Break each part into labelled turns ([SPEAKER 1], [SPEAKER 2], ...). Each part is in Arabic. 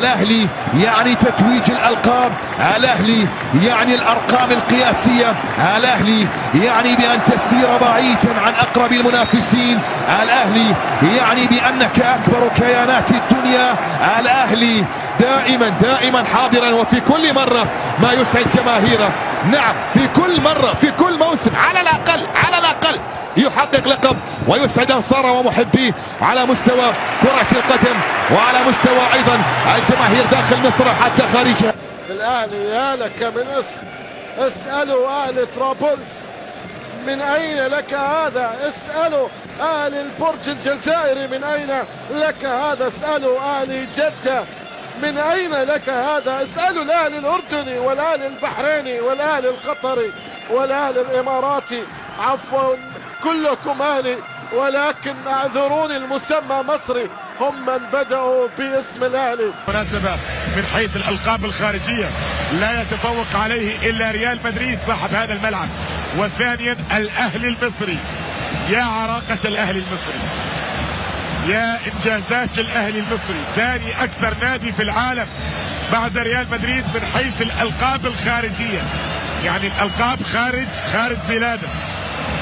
[SPEAKER 1] الأهلي يعني تتويج الألقاب، الأهلي يعني الأرقام القياسية، الأهلي يعني بأن تسير بعيدا عن أقرب المنافسين، الأهلي يعني بأنك أكبر كيانات الدنيا، الأهلي دائما حاضرا وفي كل مرة ما يسعد جماهيره. نعم، في كل مرة في كل موسم على الأقل يحقق لقب ويسعد أنصاره ومحبيه على مستوى كرة القدم وعلى مستوى أيضا الجماهير داخل مصر وحتى خارجها.
[SPEAKER 2] الأهلي يا لك من اسم، اسألوا أهل طرابلس من أين لك هذا، اسألوا أهل البرج الجزائري من أين لك هذا، اسألوا أهل جدة من أين لك هذا، اسألوا الأهلي الأردني والأهلي البحريني والأهلي القطري والأهلي الإماراتي، عفوا كلكم أهلي، ولكن اعذروني المسمى مصري، هم من بدأوا باسم الأهلي.
[SPEAKER 3] مناسبة من حيث الألقاب الخارجية لا يتفوق عليه إلا ريال مدريد صاحب هذا الملعب، وثانيا الأهلي المصري. يا عراقة الأهلي المصري، يا إنجازات الأهلي المصري، ثاني أكثر نادي في العالم بعد ريال مدريد من حيث الألقاب الخارجية، يعني الألقاب خارج بلاده،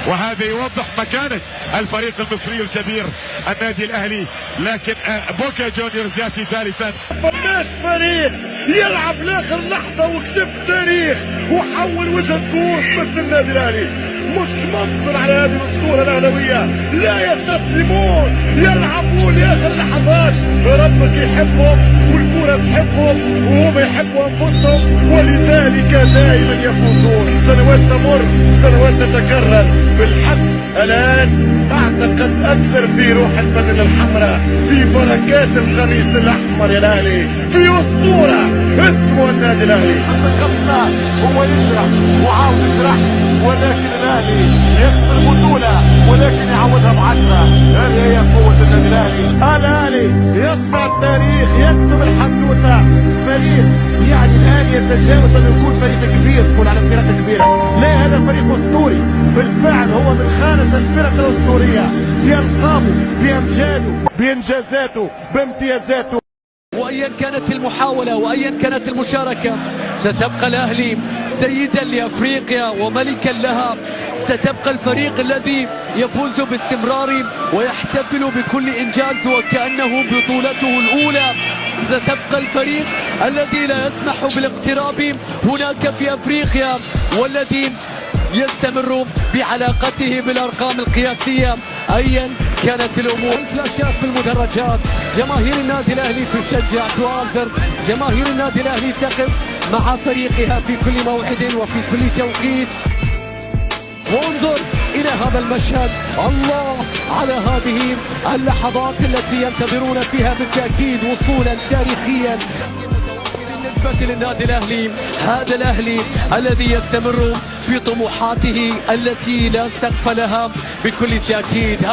[SPEAKER 3] وهذا يوضح مكانة الفريق المصري الكبير النادي الأهلي. لكن بوكا جونيورز يأتي ثالثا.
[SPEAKER 4] مش فريق يلعب لاخر لحظة وكتب تاريخ وحول وجهة كورس مثل النادي الأهلي، مش منظر على هذه الأسطورة الأهلاوية، لا يستسلمون، يلعبون لآخر لحظات، ربك يحبهم والكرة تحبهم وهم يحبوا أنفسهم، ولذلك دائما يفوزون. سنوات تمر، سنوات تتكرر، بالحق الآن أعتقد أكثر في روح الفانلة الحمراء، في بركات القميص الأحمر يا الأهلي، في أسطورة اسمه النادي الأهلي.
[SPEAKER 2] خمسة هو يجرح وعاود يجرح، ولكن الأهلي يخسر بطولة ولكن يعوضها ب10. هذه هي قوة النادي الأهلي. الأهلي يصنع التاريخ، يكتب الحدوتة، فريق يعني الآن يتجاوز أن يكون فريق كبير، تقول على فرقة كبيرة، لا هذا فريق أسطوري بالفعل، هو من خانة الفرق الأسطورية بألقابه بأمجاده بإنجازاته بامتيازاته.
[SPEAKER 5] وأيا كانت المحاولة وأيا كانت المشاركة ستبقى الأهلي سيدا لأفريقيا وملكا لها، ستبقى الفريق الذي يفوز باستمرار ويحتفل بكل إنجاز وكأنه بطولته الأولى، ستبقى الفريق الذي لا يسمح بالاقتراب هناك في أفريقيا والذي يستمر بعلاقته بالأرقام القياسية أيا كانت الأمور. الفلاشات في المدرجات، جماهير النادي الأهلي تشجع توازر، جماهير النادي الأهلي تقف مع فريقها في كل موعد وفي كل توقيت. وانظر إلى هذا المشهد، الله على هذه اللحظات التي ينتظرون فيها بالتأكيد وصولا تاريخيا بالنسبة للنادي الأهلي. هذا الأهلي الذي يستمر في طموحاته التي لا سقف لها بكل تأكيد.